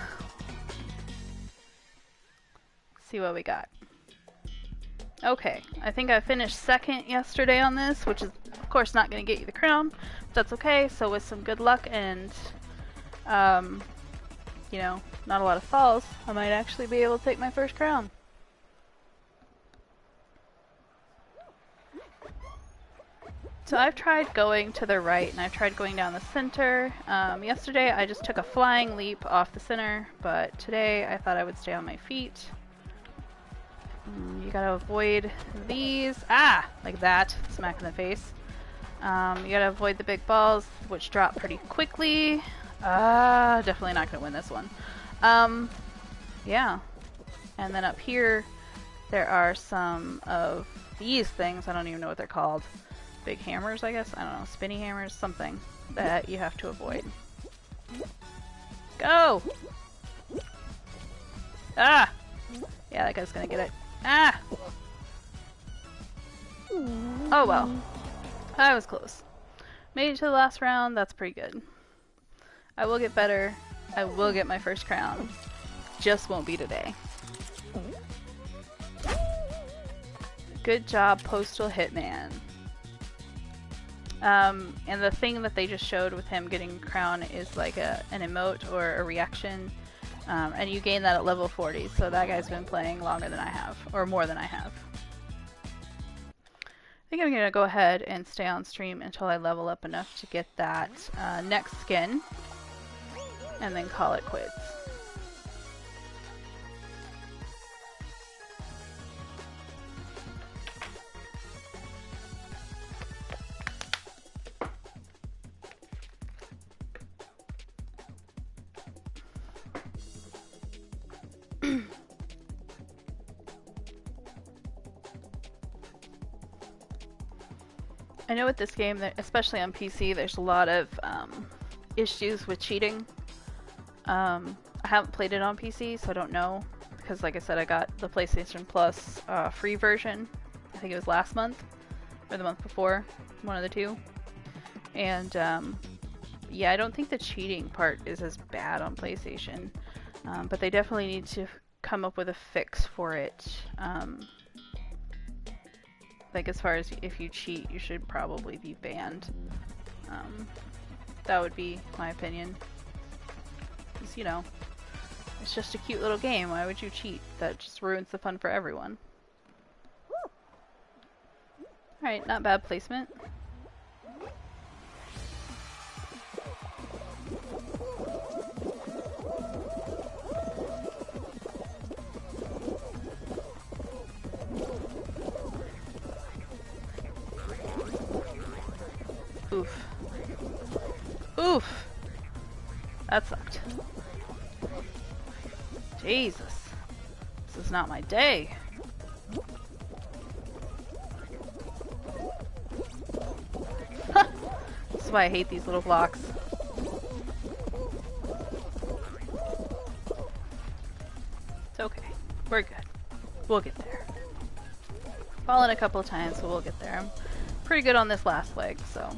A: See what we got. Okay, I think I finished second yesterday on this, which is of course not going to get you the crown, but that's okay. So with some good luck and you know, not a lot of falls, I might actually be able to take my first crown. So I've tried going to the right and I've tried going down the center. Yesterday I just took a flying leap off the center, but today I thought I would stay on my feet. You gotta avoid these. Ah! Like that. Smack in the face. You gotta avoid the big balls, which drop pretty quickly. Definitely not gonna win this one. Yeah. And then up here, there are some of these things. I don't even know what they're called. Big hammers, I guess? I don't know. Spinny hammers? Something that you have to avoid. Go! Ah! Yeah, that guy's gonna get it. Ah! Oh well. I was close. Made it to the last round, that's pretty good. I will get better. I will get my first crown. Just won't be today. Good job, Postal Hitman. And the thing that they just showed with him getting a crown is like an emote or a reaction. And you gain that at level 40, so that guy's been playing longer than I have, or more than I have. I think I'm going to go ahead and stay on stream until I level up enough to get that next skin, and then call it quits. I know with this game, especially on PC, there's a lot of issues with cheating. I haven't played it on PC, so I don't know, because like I said, I got the PlayStation Plus free version. I think it was last month, or the month before, one of the two. And yeah, I don't think the cheating part is as bad on PlayStation, but they definitely need to come up with a fix for it. Like, as far as if you cheat, you should probably be banned. That would be my opinion. Because, you know, it's just a cute little game. Why would you cheat? That just ruins the fun for everyone. Alright, not bad placement. Oof. Oof! That sucked. Jesus. This is not my day. This is why I hate these little blocks. It's okay. We're good. We'll get there. Fallen a couple of times, so we'll get there. I'm pretty good on this last leg, so...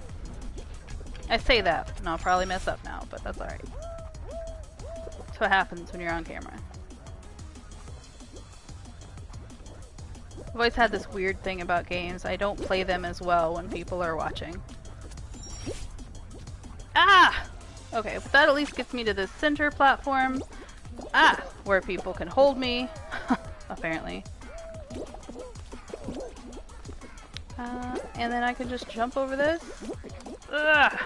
A: I say that, and I'll probably mess up now, but that's alright. That's what happens when you're on camera. I've always had this weird thing about games. I don't play them as well when people are watching. Ah! Okay, but that at least gets me to the center platform. Ah! Where people can hold me. Apparently. And then I can just jump over this. Ugh.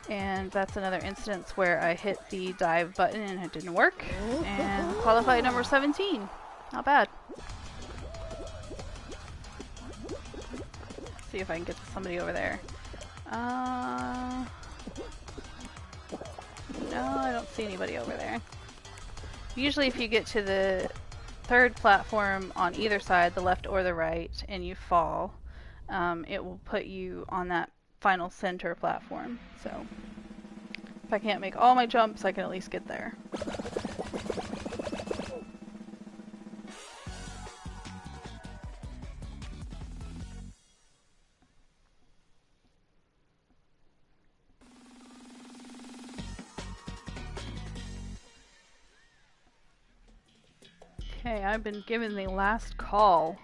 A: And that's another instance where I hit the dive button and it didn't work. And qualified number 17. Not bad. See if I can get to somebody over there. No, I don't see anybody over there. Usually if you get to the third platform on either side, the left or the right, and you fall, it will put you on that final center platform. So if I can't make all my jumps, I can at least get there. Okay, I've been given the last call.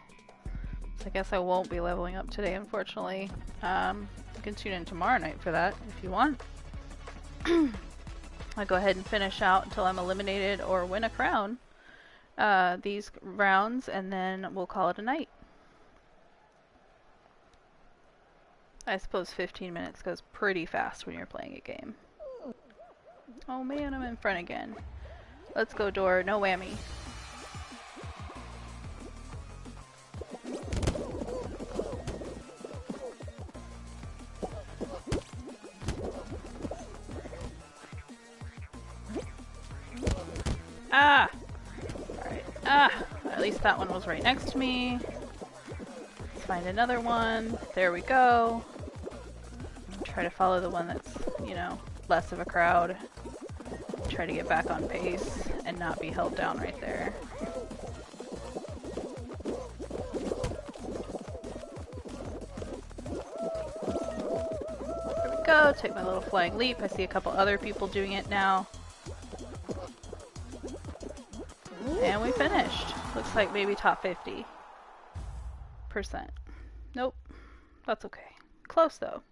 A: So I guess I won't be leveling up today, unfortunately. You can tune in tomorrow night for that if you want. I'll go ahead and finish out until I'm eliminated or win a crown. These rounds, and then we'll call it a night. I suppose 15 minutes goes pretty fast when you're playing a game. Oh man, I'm in front again. Let's go door, no whammy. Ah! Alright. Ah! At least that one was right next to me. Let's find another one. There we go. Try to follow the one that's, you know, less of a crowd. Try to get back on pace and not be held down right there. There we go. Take my little flying leap. I see a couple other people doing it now. And we finished. Looks like maybe top 50%. Nope. That's okay. Close though.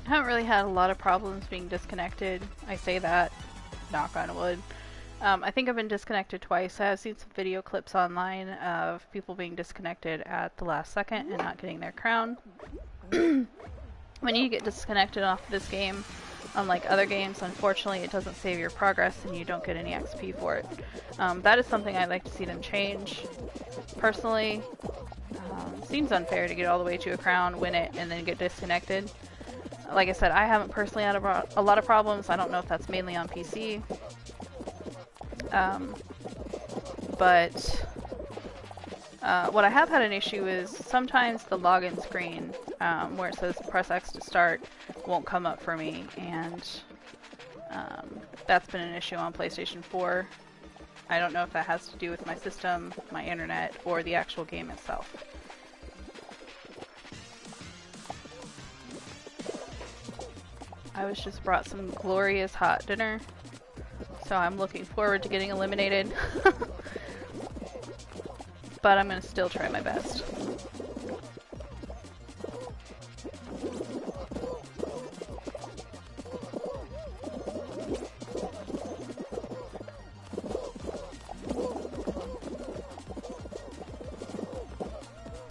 A: I haven't really had a lot of problems being disconnected. I say that, knock on wood. I think I've been disconnected twice. I've seen some video clips online of people being disconnected at the last second and not getting their crown. When you get disconnected off this game, unlike other games, unfortunately it doesn't save your progress and you don't get any XP for it. That is something I'd like to see them change. Personally, seems unfair to get all the way to a crown, win it, and then get disconnected. Like I said, I haven't personally had a lot of problems. I don't know if that's mainly on PC. But what I have had an issue is sometimes the login screen where it says press X to start won't come up for me, and that's been an issue on PlayStation 4. I don't know if that has to do with my system, my internet, or the actual game itself. I was just brought some glorious hot dinner, so I'm looking forward to getting eliminated. But I'm going to still try my best.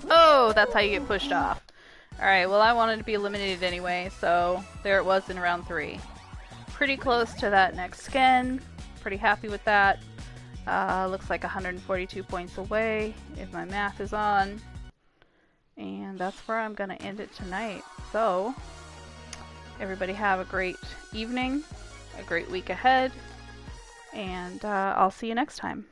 A: Oh, that's how you get pushed off. Alright, well I wanted to be eliminated anyway, so there it was in round 3. Pretty close to that next skin. Pretty happy with that. Looks like 142 points away, if my math is on. And And that's where I'm going to end it tonight. So, everybody have a great evening, a great week ahead, and I'll see you next time.